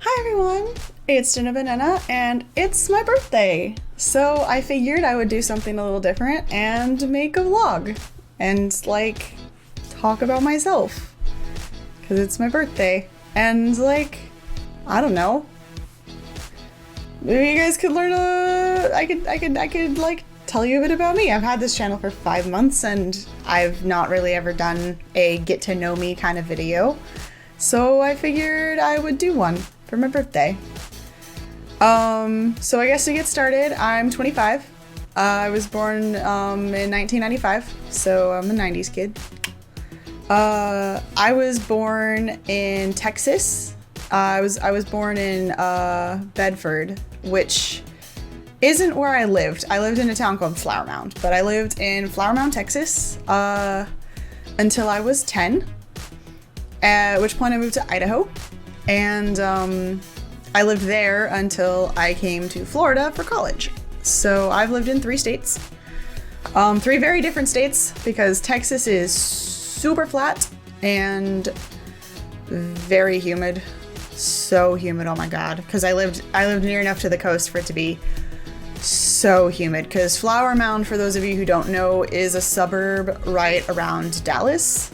Hi everyone, it's Jenna Banana and it's my birthday. So I figured I would do something a little different and make a vlog and talk about myself because it's my birthday and I don't know. Maybe you guys could learn I could tell you a bit about me. I've had this channel for 5 months and I've not really ever done a get to know me kind of video. So I figured I would do one for my birthday. So I guess to get started, I'm 25. I was born in 1995, so I'm a 90s kid. I was born in Texas. I was born in Bedford, which isn't where I lived. I lived in a town called Flower Mound, but I lived in Flower Mound, Texas, until I was 10. At which point I moved to Idaho, and I lived there until I came to Florida for college. So I've lived in 3 states, 3 very different states because Texas is super flat and very humid, so humid. Oh my god! Because I lived near enough to the coast for it to be so humid. Because Flower Mound, for those of you who don't know, is a suburb right around Dallas.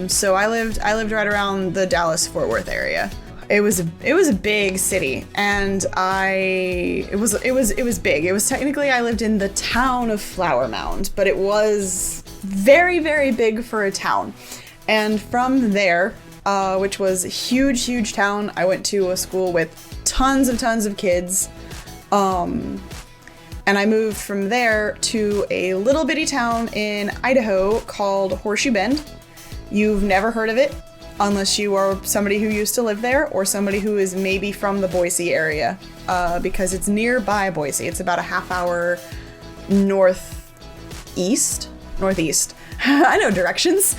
So I lived right around the Dallas-Fort Worth area. It was a big city, and it was big. It was technically, I lived in the town of Flower Mound, but it was very, very big for a town. And from there, which was a huge town, I went to a school with tons of kids. And I moved from there to a little bitty town in Idaho called Horseshoe Bend. You've never heard of it unless you are somebody who used to live there or somebody who is maybe from the Boise area, because it's nearby Boise. It's about a half-hour northeast. I know directions.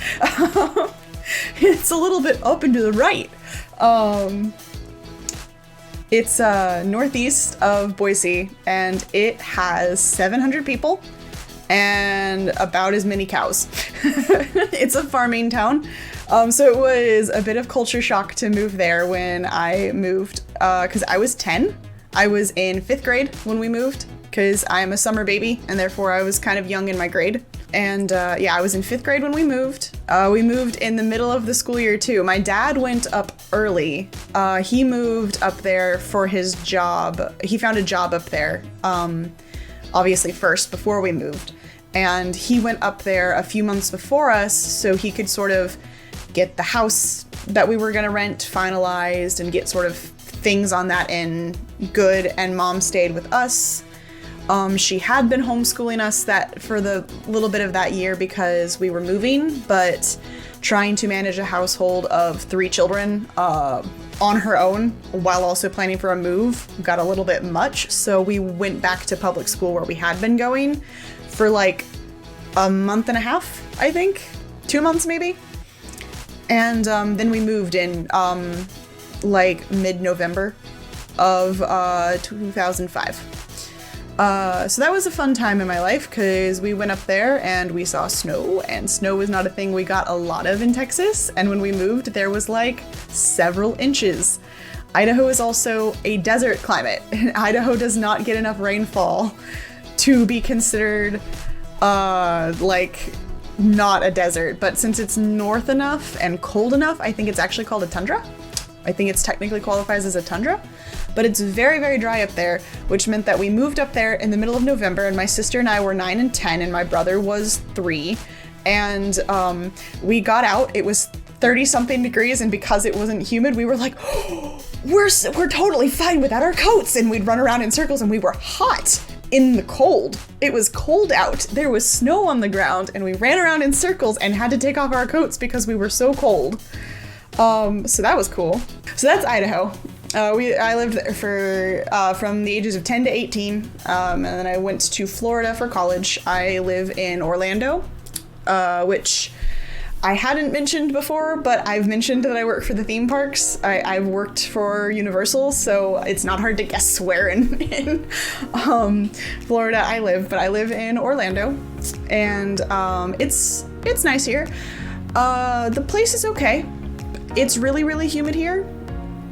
It's a little bit up and to the right. It's northeast of Boise, and it has 700 people and about as many cows. It's a farming town. So it was a bit of culture shock to move there when I moved, because I was 10. I was in 5th grade when we moved, because I'm a summer baby, and therefore I was kind of young in my grade. And yeah, I was in 5th grade when we moved. We moved in the middle of the school year too. My dad went up early. He moved up there for his job. He found a job up there, obviously first, before we moved. And he went up there a few months before us so he could sort of get the house that we were gonna rent finalized and get sort of things on that end good, and Mom stayed with us. She had been homeschooling us that for the little bit of that year because we were moving, but trying to manage a household of 3 children on her own while also planning for a move got a little bit much, so we went back to public school where we had been going for like a month and a half, I think. 2 months maybe. And then we moved in like mid-November of 2005. So that was a fun time in my life because we went up there and we saw snow, and snow is not a thing we got a lot of in Texas. And when we moved, there was like several inches. Idaho is also a desert climate. Idaho does not get enough rainfall to be considered not a desert, but since it's north enough and cold enough, I think it's actually called a tundra. I think it's technically qualifies as a tundra, but it's very, very dry up there, which meant that we moved up there in the middle of November, and my sister and I were 9 and 10, and my brother was 3, and we got out. It was 30-something degrees, and because it wasn't humid, we were like, oh, we're totally fine without our coats, and we'd run around in circles, and we were hot in the cold. It was cold out. There was snow on the ground, and we ran around in circles and had to take off our coats because we were so cold. So that was cool. So that's Idaho. I lived there for from the ages of 10 to 18, and then I went to Florida for college. I live in Orlando, which I hadn't mentioned before, but I've mentioned that I work for the theme parks. I've worked for Universal, so it's not hard to guess where in Florida I live, but I live in Orlando, and it's nice here. The place is okay. It's really, really humid here.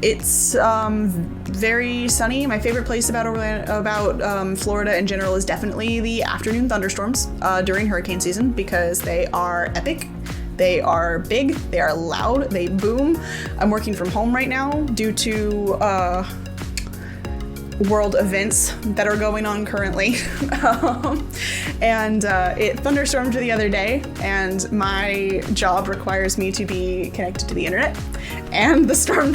It's very sunny. My favorite place about Florida in general is definitely the afternoon thunderstorms during hurricane season, because they are epic. They are big, they are loud, they boom. I'm working from home right now due to world events that are going on currently. It thunderstormed the other day, and my job requires me to be connected to the internet. And the storm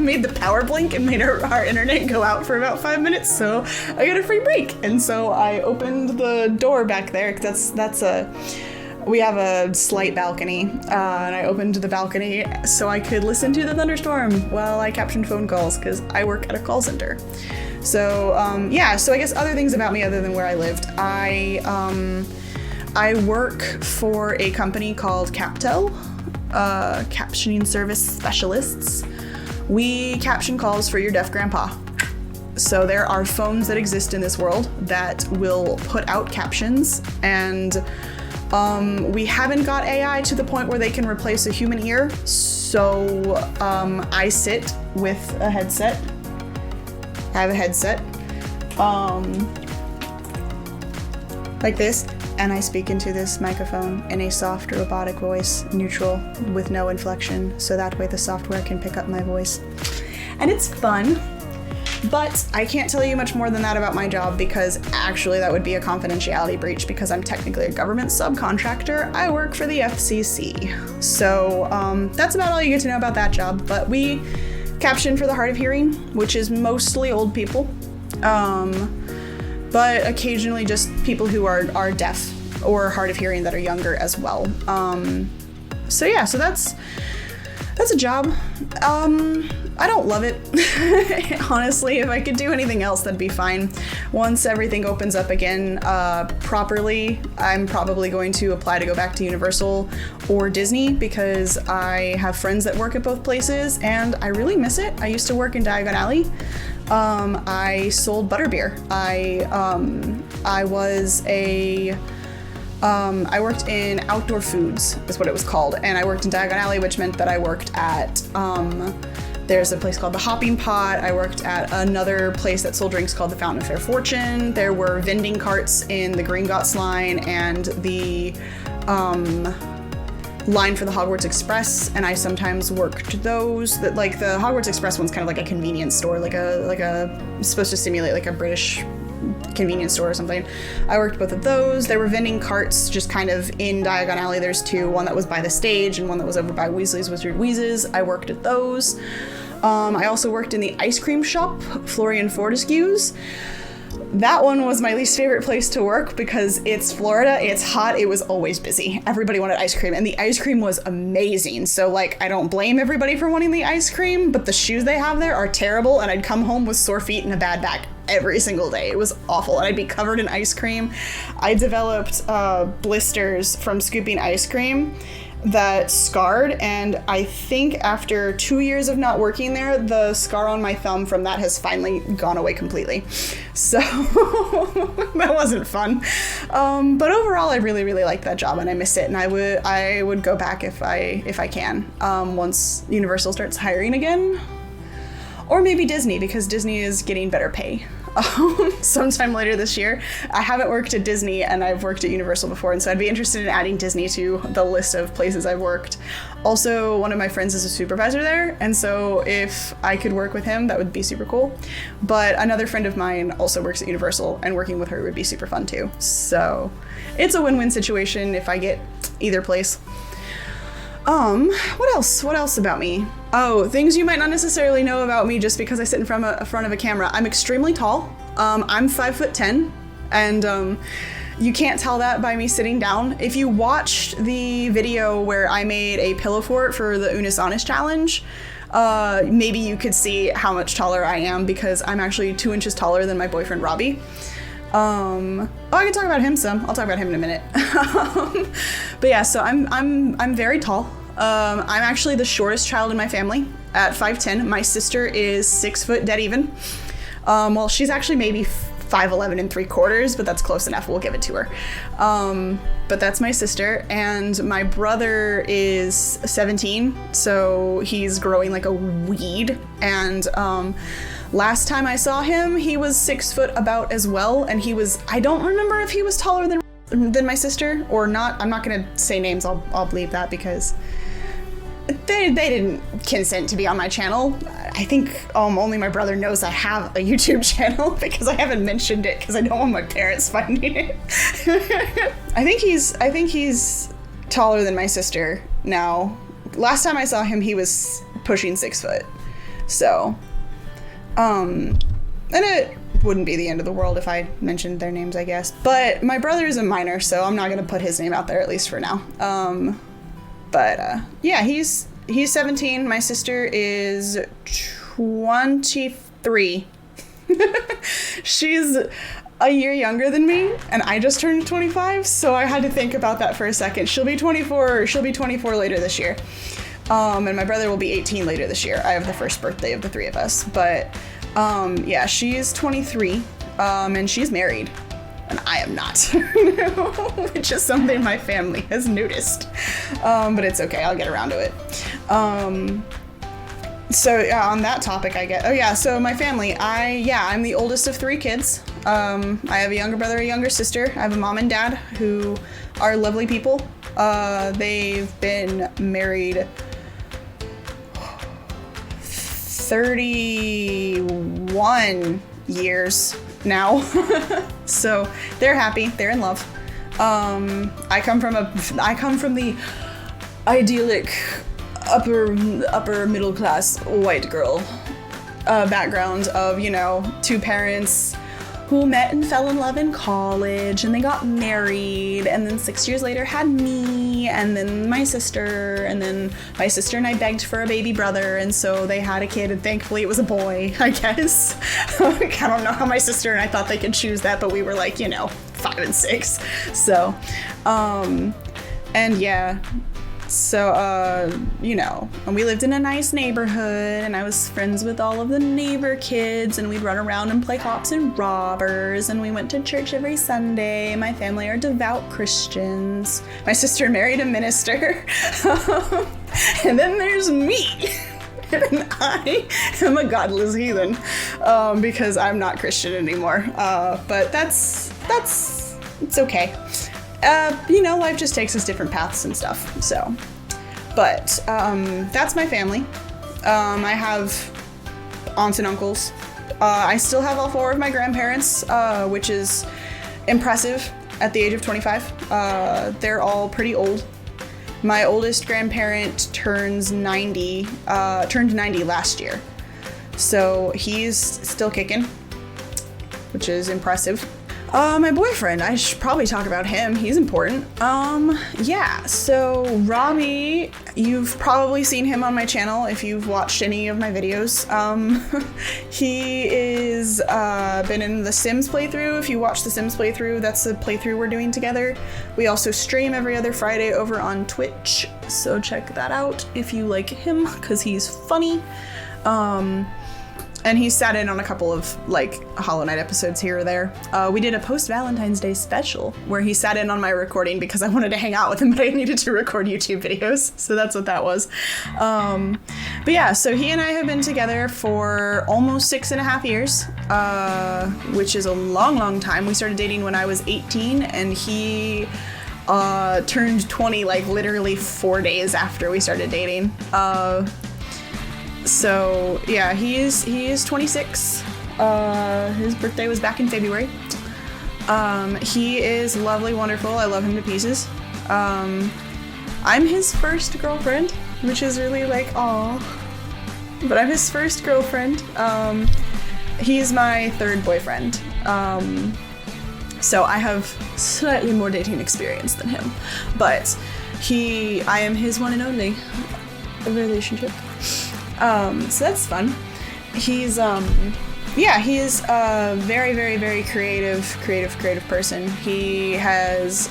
made the power blink and made our internet go out for about 5 minutes, so I got a free break. And so I opened the door back there, 'cause we have a slight balcony, and I opened the balcony so I could listen to the thunderstorm while I captioned phone calls, because I work at a call center. So so I guess other things about me other than where I lived. I work for a company called Captel, Captioning Service Specialists. We caption calls for your deaf grandpa. So there are phones that exist in this world that will put out captions, and we haven't got AI to the point where they can replace a human ear, so I sit with a headset. I have a headset like this, and I speak into this microphone in a soft robotic voice, neutral, with no inflection, so that way the software can pick up my voice. And it's fun. But I can't tell you much more than that about my job, because actually that would be a confidentiality breach, because I'm technically a government subcontractor. I work for the FCC. So that's about all you get to know about that job. But we caption for the hard of hearing, which is mostly old people, but occasionally just people who are deaf or hard of hearing that are younger as well. So that's a job. I don't love it. Honestly, if I could do anything else, that'd be fine. Once everything opens up again properly, I'm probably going to apply to go back to Universal or Disney, because I have friends that work at both places and I really miss it. I used to work in Diagon Alley. I sold butterbeer. I worked in outdoor foods, is what it was called, and I worked in Diagon Alley, which meant that I worked at there's a place called the Hopping Pot. I worked at another place that sold drinks called the Fountain of Fair Fortune. There were vending carts in the Gringotts line and the line for the Hogwarts Express, and I sometimes worked those. That, like, the Hogwarts Express one's kind of like a convenience store, like a supposed to simulate like a British convenience store or something. I worked both of those. There were vending carts just kind of in Diagon Alley. There's two, one that was by the stage and one that was over by Weasley's Wizard Wheezes. I worked at those. I also worked in the ice cream shop, Florian Fortescue's. That one was my least favorite place to work, because it's Florida, it's hot, it was always busy. Everybody wanted ice cream, and the ice cream was amazing. So, like, I don't blame everybody for wanting the ice cream, but the shoes they have there are terrible, and I'd come home with sore feet and a bad back every single day. It was awful, and I'd be covered in ice cream. I developed blisters from scooping ice cream that scarred, and I think after 2 years of not working there, the scar on my thumb from that has finally gone away completely. So that wasn't fun. But overall, I really, really like that job, and I miss it, and I would go back if I can, once Universal starts hiring again. Or maybe Disney, because Disney is getting better pay. Sometime later this year. I haven't worked at Disney, and I've worked at Universal before, and so I'd be interested in adding Disney to the list of places I've worked. Also, one of my friends is a supervisor there, and so if I could work with him, that would be super cool. But another friend of mine also works at Universal, and working with her would be super fun too. So it's a win-win situation if I get either place. What else about me? Oh, things you might not necessarily know about me just because I sit in front of a camera. I'm extremely tall. I'm 5'10", and you can't tell that by me sitting down. If you watched the video where I made a pillow fort for the Unis Honest Challenge, maybe you could see how much taller I am, because I'm actually 2 inches taller than my boyfriend Robbie. I can talk about him some. I'll talk about him in a minute. But yeah, so I'm very tall. I'm actually the shortest child in my family at 5'10". My sister is 6 foot dead even. Well, she's actually maybe 5'11¾", but that's close enough. We'll give it to her. But that's my sister, and my brother is 17, so he's growing like a weed. And last time I saw him, he was 6 foot about as well, and I don't remember if he was taller than my sister or not. I'm not gonna say names. I'll bleep that because they didn't consent to be on my channel. I think only my brother knows I have a YouTube channel because I haven't mentioned it because I don't want my parents finding it. I think he's taller than my sister now. Last time I saw him, he was pushing 6 foot. So, and it wouldn't be the end of the world if I mentioned their names, I guess. But my brother is a minor, so I'm not gonna put his name out there, at least for now. Yeah, he's 17. My sister is 23. She's a year younger than me, and I just turned 25, so I had to think about that for a second. She'll be 24 later this year. And my brother will be 18 later this year. I have the first birthday of the three of us. But yeah, she's 23, and she's married. And I am not, which is something my family has noticed. But it's okay, I'll get around to it. So yeah, on that topic, so my family, I'm the oldest of 3 kids. I have a younger brother, a younger sister. I have a mom and dad who are lovely people. They've been married 31 years now. So they're happy, they're in love. I come from the idyllic upper middle class white girl background of, 2 parents who met and fell in love in college, and they got married, and then 6 years later had me, and then my sister, and then my sister and I begged for a baby brother, and so they had a kid, and thankfully it was a boy, I guess. I don't know how my sister and I thought they could choose that, but we were like, 5 and 6. So, and yeah. So, and we lived in a nice neighborhood, and I was friends with all of the neighbor kids, and we'd run around and play cops and robbers, and we went to church every Sunday. My family are devout Christians. My sister married a minister. And then there's me. And I am a godless heathen, because I'm not Christian anymore. But it's okay. Life just takes us different paths and stuff, so. But, that's my family. I have aunts and uncles. I still have all 4 of my grandparents, which is impressive at the age of 25. They're all pretty old. My oldest grandparent turned 90 last year. So he's still kicking, which is impressive. My boyfriend, I should probably talk about him. He's important. Yeah, so Robbie, you've probably seen him on my channel if you've watched any of my videos. He is, been in the Sims playthrough. If you watch the Sims playthrough, that's the playthrough we're doing together. We also stream every other Friday over on Twitch, so check that out if you like him, because he's funny. And he sat in on a couple of, Hollow Knight episodes here or there. We did a post-Valentine's Day special where he sat in on my recording because I wanted to hang out with him, but I needed to record YouTube videos, so that's what that was. But yeah, so he and I have been together for almost 6.5 years, which is a long, long time. We started dating when I was 18, and he turned 20, literally 4 days after we started dating. So yeah, he is 26. His birthday was back in February. He is lovely, wonderful. I love him to pieces. I'm his first girlfriend, which is really aw. But I'm his first girlfriend. He's my 3rd boyfriend. So I have slightly more dating experience than him, but I am his one and only relationship. So that's fun. He's, he is a very, very, very creative person. He has,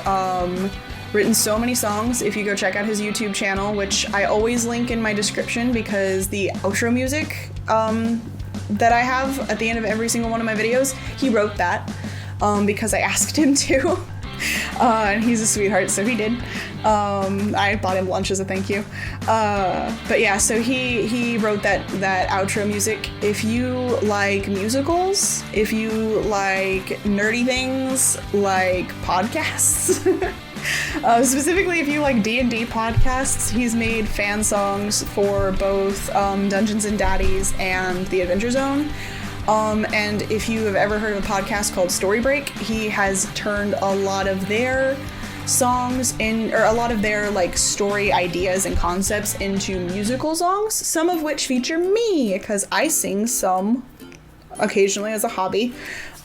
written so many songs. If you go check out his YouTube channel, which I always link in my description because the outro music, that I have at the end of every single one of my videos, he wrote that because I asked him to. And he's a sweetheart, so he did. I bought him lunch as a thank you. But yeah, so he wrote that outro music. If you like musicals, if you like nerdy things like podcasts, specifically if you like D&D podcasts, he's made fan songs for both Dungeons and Daddies and The Adventure Zone. And if you have ever heard of a podcast called Story Break, he has turned a lot of their songs or a lot of their like story ideas and concepts into musical songs, some of which feature me because I sing some occasionally as a hobby.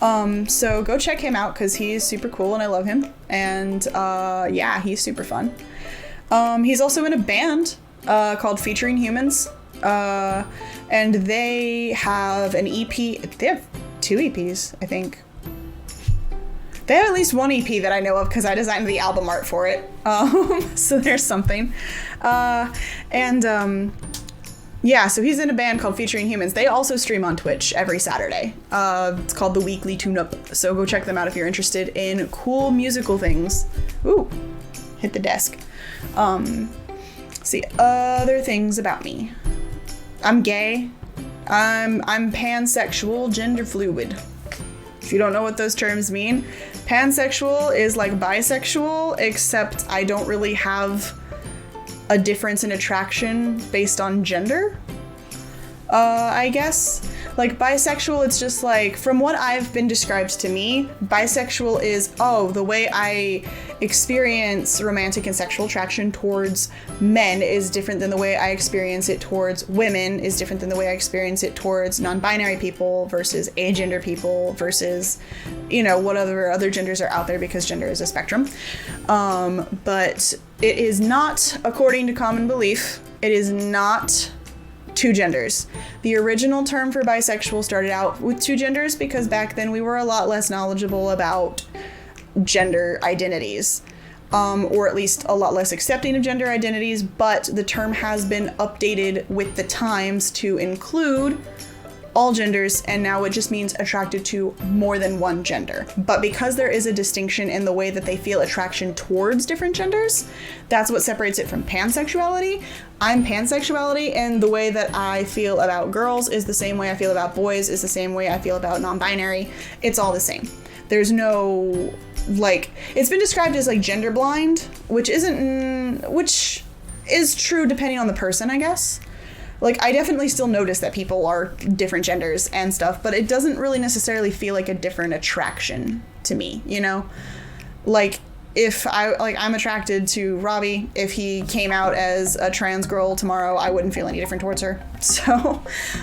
So go check him out because he's super cool and I love him. And yeah, he's super fun. He's also in a band called Featuring Humans. And they have an EP. They have 2 EPs, I think. They have at least 1 EP that I know of because I designed the album art for it. So there's something. Yeah, so he's in a band called Featuring Humans. They also stream on Twitch every Saturday. It's called The Weekly Tune-Up. So go check them out if you're interested in cool musical things. Ooh, hit the desk. See, other things about me. I'm gay. I'm pansexual, gender fluid. If you don't know what those terms mean, pansexual is like bisexual, except I don't really have a difference in attraction based on gender. I guess. Like bisexual, it's just like, from what I've been described to me, bisexual is, the way I experience romantic and sexual attraction towards men is different than the way I experience it towards women, is different than the way I experience it towards non-binary people versus agender people versus, what other genders are out there, because gender is a spectrum. But it is not, according to common belief, it is not 2 genders. The original term for bisexual started out with 2 genders because back then we were a lot less knowledgeable about gender identities, or at least a lot less accepting of gender identities, but the term has been updated with the times to include all genders, and now it just means attracted to more than one gender. But because there is a distinction in the way that they feel attraction towards different genders, that's what separates it from pansexuality. I'm pansexuality, and the way that I feel about girls is the same way I feel about boys, is the same way I feel about non-binary. It's all the same. There's no, it's been described as gender blind, which is true depending on the person, I guess. I definitely still notice that people are different genders and stuff, but it doesn't really necessarily feel like a different attraction to me, If I'm attracted to Robbie, if he came out as a trans girl tomorrow, I wouldn't feel any different towards her. So,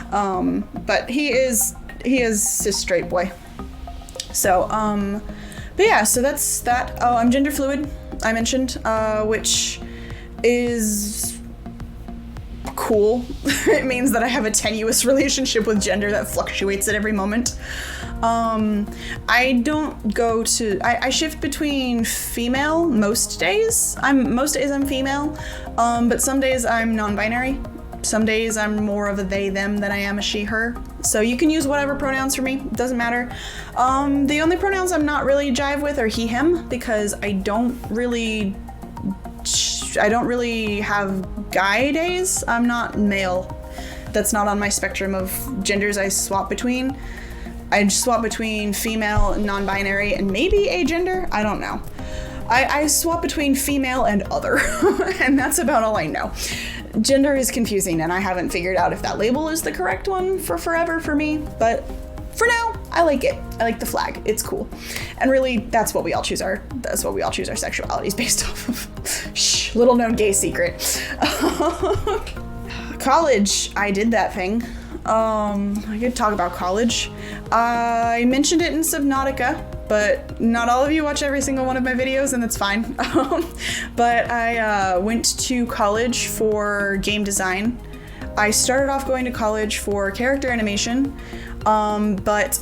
but he is a straight boy. So, but yeah, so that's that. Oh, I'm gender fluid, I mentioned, which is cool. It means that I have a tenuous relationship with gender that fluctuates at every moment. I shift between female most days. Most days I'm female, but some days I'm non-binary. Some days I'm more of a they, them than I am a she, her. So you can use whatever pronouns for me. It doesn't matter. The only pronouns I'm not really jive with are he, him, because I don't really have guy days. I'm not male. That's not on my spectrum of genders I swap between. I swap between female, non-binary, and maybe agender. I don't know. I swap between female and other, and that's about all I know. Gender is confusing, and I haven't figured out if that label is the correct one for forever for me, but for now, I like it. I like the flag. It's cool. And really, that's what we all choose our sexualities based off of. Shh, little known gay secret. College, I did that thing. I could talk about college. I mentioned it in Subnautica, but not all of you watch every single one of my videos, and that's fine. But I went to college for game design. I started off going to college for character animation, but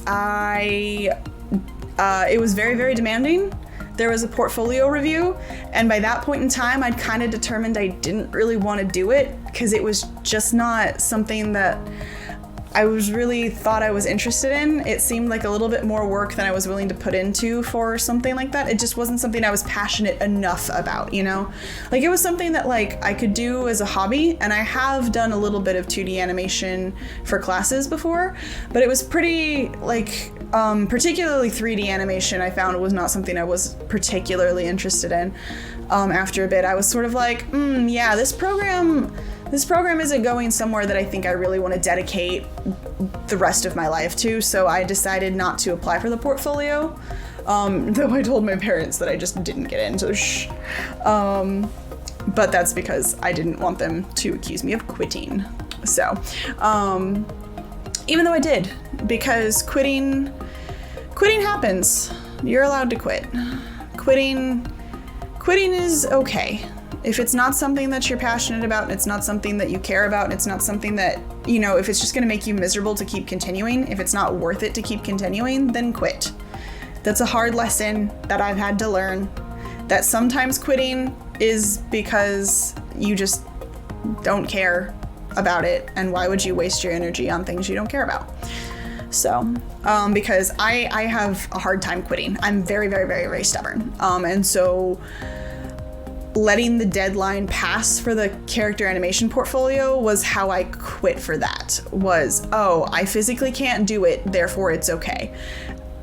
it was very, very demanding. There was a portfolio review, and by that point in time, I'd kind of determined I didn't really want to do it because it was just not something that I was really thought I was interested in. It seemed like a little bit more work than I was willing to put into for something like that. It just wasn't something I was passionate enough about, you know? Like, it was something that, like, I could do as a hobby, and I have done a little bit of 2D animation for classes before, but it was pretty, like, particularly 3D animation I found was not something I was particularly interested in. After a bit, I was sort of like, yeah, this program isn't going somewhere that I think I really want to dedicate the rest of my life to, so I decided not to apply for the portfolio, though I told my parents that I just didn't get in, so but that's because I didn't want them to accuse me of quitting. So, even though I did, because quitting happens. You're allowed to quit. Quitting is okay. If it's not something that you're passionate about, and it's not something that you care about, and it's not something that, you know, if it's just going to make you miserable to keep continuing, if it's not worth it to keep continuing, then quit. That's a hard lesson that I've had to learn, that sometimes quitting is because you just don't care about it, and why would you waste your energy on things you don't care about? So, because I have a hard time quitting. I'm very, very, very, very stubborn. And so letting the deadline pass for the character animation portfolio was how I quit for that. Was, oh, I physically can't do it, therefore it's okay.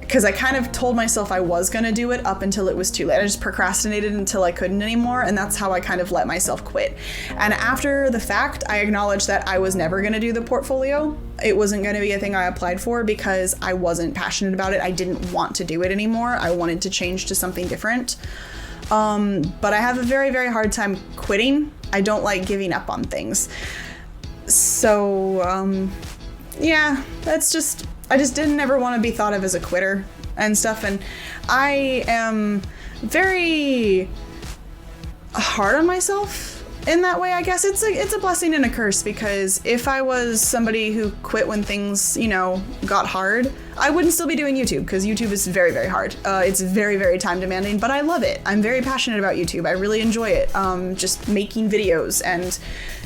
Because I kind of told myself I was going to do it up until it was too late. I just procrastinated until I couldn't anymore, and that's how I kind of let myself quit. And after the fact, I acknowledged that I was never going to do the portfolio. It wasn't going to be a thing I applied for because I wasn't passionate about it. I didn't want to do it anymore. I wanted to change to something different. But I have a very, very hard time quitting. I don't like giving up on things. So, yeah, I just didn't ever want to be thought of as a quitter and stuff. And I am very hard on myself in that way, I guess. It's a blessing and a curse, because if I was somebody who quit when things, you know, got hard, I wouldn't still be doing YouTube, because YouTube is very, very hard. It's very, very time demanding, but I love it. I'm very passionate about YouTube. I really enjoy it. Just making videos and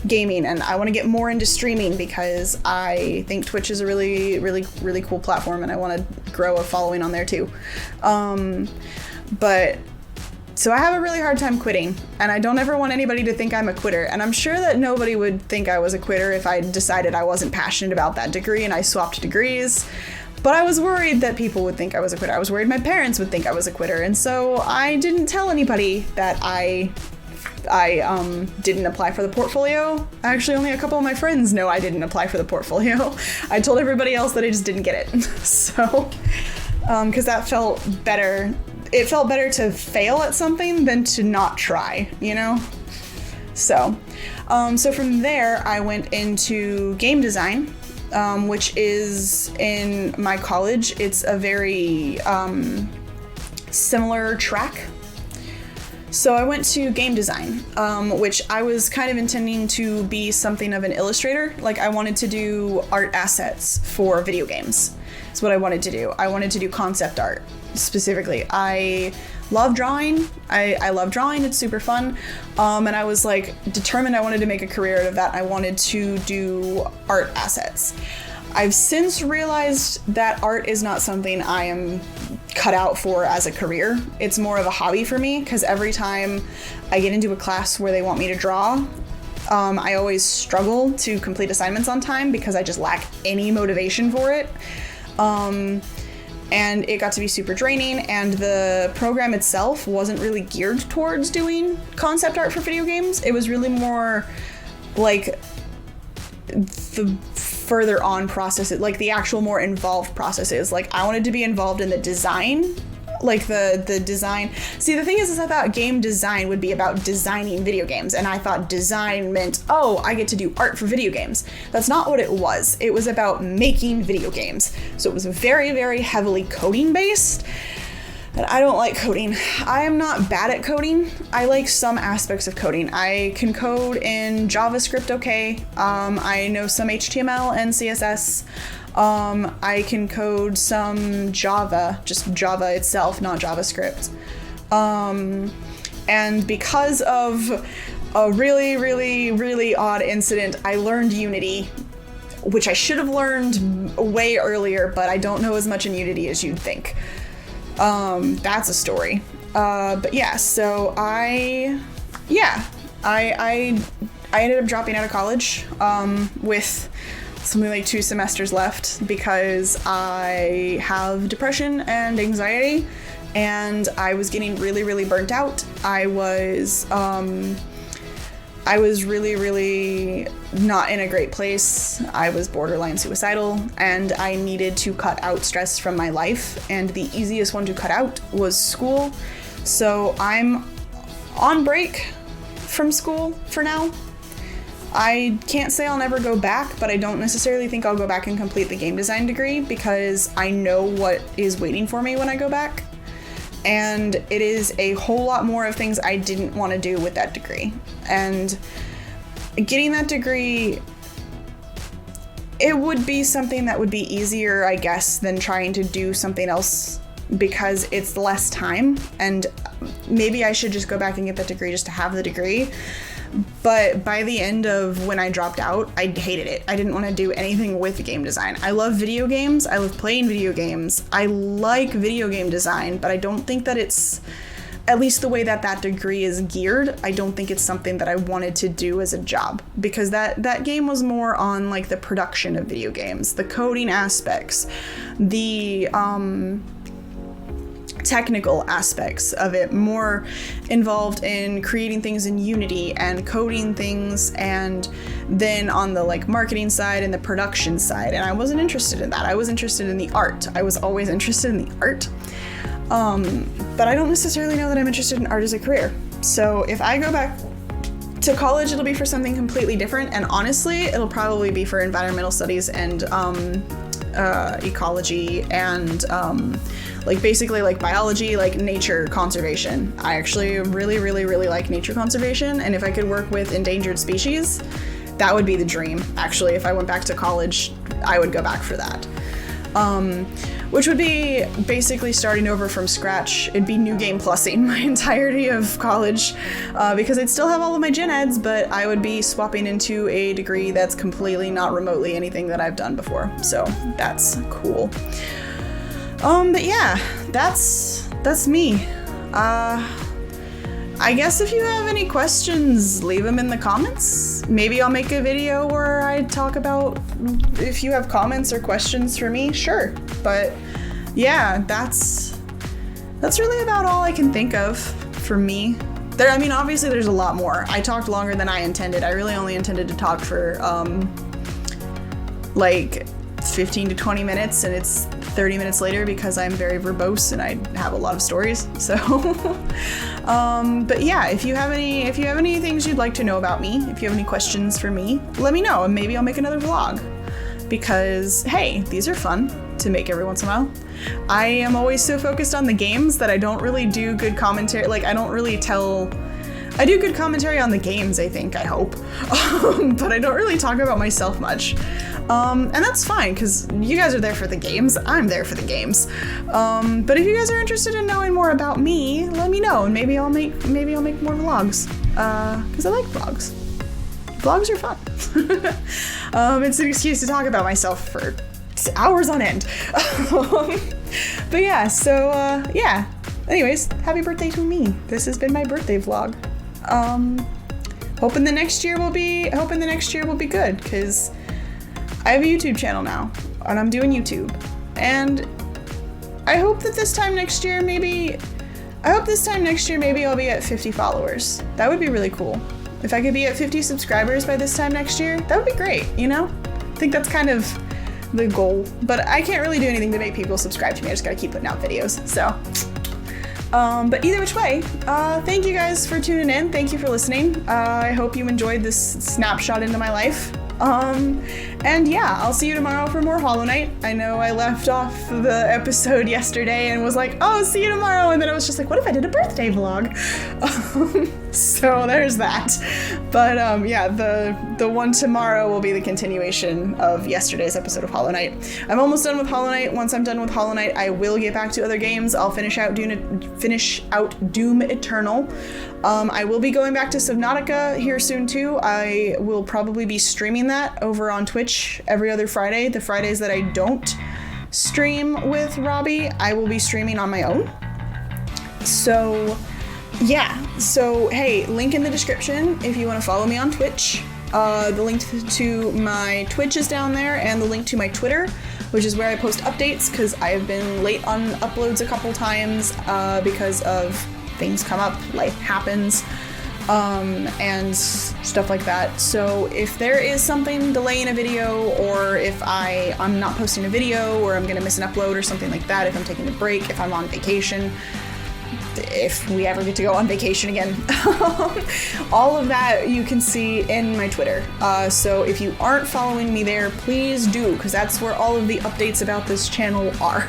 gaming, and I want to get more into streaming because I think Twitch is a really, really, really cool platform, and I want to grow a following on there too. So I have a really hard time quitting, and I don't ever want anybody to think I'm a quitter. And I'm sure that nobody would think I was a quitter if I decided I wasn't passionate about that degree and I swapped degrees. But I was worried that people would think I was a quitter. I was worried my parents would think I was a quitter. And so I didn't tell anybody that I didn't apply for the portfolio. Actually, only a couple of my friends know I didn't apply for the portfolio. I told everybody else that I just didn't get it. So, because that felt better. It felt better to fail at something than to not try, you know? So from there, I went into game design, which is in my college. It's a very similar track. So I went to game design, which I was kind of intending to be something of an illustrator. Like, I wanted to do art assets for video games. That's what I wanted to do. I wanted to do concept art specifically. I love drawing. I love drawing. It's super fun. And I was like determined I wanted to make a career out of that. I wanted to do art assets. I've since realized that art is not something I am cut out for as a career. It's more of a hobby for me, because every time I get into a class where they want me to draw, I always struggle to complete assignments on time because I just lack any motivation for it. And it got to be super draining, and the program itself wasn't really geared towards doing concept art for video games. It was really more like the further on processes, like the actual more involved processes. Like, I wanted to be involved in the design, like the design. See, the thing is I thought game design would be about designing video games, and I thought design meant, oh, I get to do art for video games. That's not what it was. It was about making video games. So it was very, very heavily coding based. And I don't like coding. I am not bad at coding. I like some aspects of coding. I can code in JavaScript okay. I know some HTML and CSS. I can code some Java, just Java itself, not JavaScript. And because of a really, really, really odd incident, I learned Unity which I should have learned way earlier, but I don't know as much in Unity as you'd think. That's a story. But yeah, so I ended up dropping out of college with something like 2 semesters left because I have depression and anxiety, and I was getting really, really burnt out. I was really, really not in a great place. I was borderline suicidal, and I needed to cut out stress from my life, and the easiest one to cut out was school. So I'm on break from school for now. I can't say I'll never go back, but I don't necessarily think I'll go back and complete the game design degree because I know what is waiting for me when I go back. And it is a whole lot more of things I didn't want to do with that degree. And getting that degree, it would be something that would be easier, I guess, than trying to do something else because it's less time. And maybe I should just go back and get that degree just to have the degree. But by the end of when I dropped out, I hated it. I didn't want to do anything with game design. I love video games. I love playing video games. I like video game design, but I don't think that it's, at least the way that that degree is geared, I don't think it's something that I wanted to do as a job, because that game was more on like the production of video games, the coding aspects, the technical aspects of it, more involved in creating things in Unity and coding things, and then on the like marketing side and the production side. And I wasn't interested in that. I was interested in the art. I was always interested in the art. But I don't necessarily know that I'm interested in art as a career. So if I go back to college, it'll be for something completely different. And honestly, it'll probably be for environmental studies and ecology and like basically like biology, like nature conservation. I actually really, really, really like nature conservation, and if I could work with endangered species, that would be the dream. Actually, if I went back to college, I would go back for that. Which would be basically starting over from scratch. It'd be new game plussing my entirety of college, because I'd still have all of my gen eds, but I would be swapping into a degree that's completely not remotely anything that I've done before. So that's cool. But yeah, that's me. I guess if you have any questions, leave them in the comments. Maybe I'll make a video where I talk about if you have comments or questions for me, sure. But yeah, that's really about all I can think of for me. I mean, obviously there's a lot more. I talked longer than I intended. I really only intended to talk for like 15 to 20 minutes, and it's 30 minutes later because I'm very verbose and I have a lot of stories. So but yeah, if you have any things you'd like to know about me, if you have any questions for me, let me know, and maybe I'll make another vlog, because hey, these are fun to make every once in a while. I am always so focused on the games that I don't really do good commentary. Like, I do good commentary on the games, I think, I hope. But I don't really talk about myself much. And that's fine, because you guys are there for the games. I'm there for the games. But if you guys are interested in knowing more about me, let me know, and maybe I'll make more vlogs. Because I like vlogs. Vlogs are fun. It's an excuse to talk about myself for hours on end. But yeah, so yeah. Anyways, happy birthday to me. This has been my birthday vlog. Hoping the next year will be good, because I have a YouTube channel now, and I'm doing YouTube. And I hope that this time next year maybe I'll be at 50 followers. That would be really cool. If I could be at 50 subscribers by this time next year, that would be great, you know? I think that's kind of the goal. But I can't really do anything to make people subscribe to me. I just gotta keep putting out videos, so. But either which way, thank you guys for tuning in. Thank you for listening. I hope you enjoyed this snapshot into my life. And yeah, I'll see you tomorrow for more Hollow Knight. I know I left off the episode yesterday and was like, oh, see you tomorrow. And then I was just like, what if I did a birthday vlog? So there's that. But yeah, the one tomorrow will be the continuation of yesterday's episode of Hollow Knight. I'm almost done with Hollow Knight. Once I'm done with Hollow Knight, I will get back to other games. I'll finish out Doom Eternal. I will be going back to Subnautica here soon too. I will probably be streaming that over on Twitch every other Friday. The Fridays that I don't stream with Robbie, I will be streaming on my own. So yeah, so hey, link in the description if you want to follow me on Twitch. The link to my Twitch is down there, and the link to my Twitter, which is where I post updates, because I have been late on uploads a couple times because of things come up, life happens, and stuff like that. So if there is something delaying a video, or if I'm not posting a video, or I'm gonna miss an upload or something like that, if I'm taking a break, if I'm on vacation, if we ever get to go on vacation again, all of that you can see in my Twitter. So if you aren't following me there, please do, because that's where all of the updates about this channel are,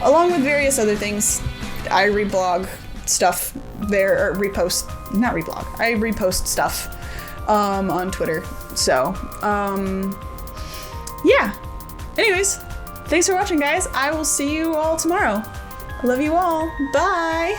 along with various other things. I reblog stuff there, or I repost stuff on Twitter. So yeah, anyways, thanks for watching, guys. I will see you all tomorrow. Love you all. Bye.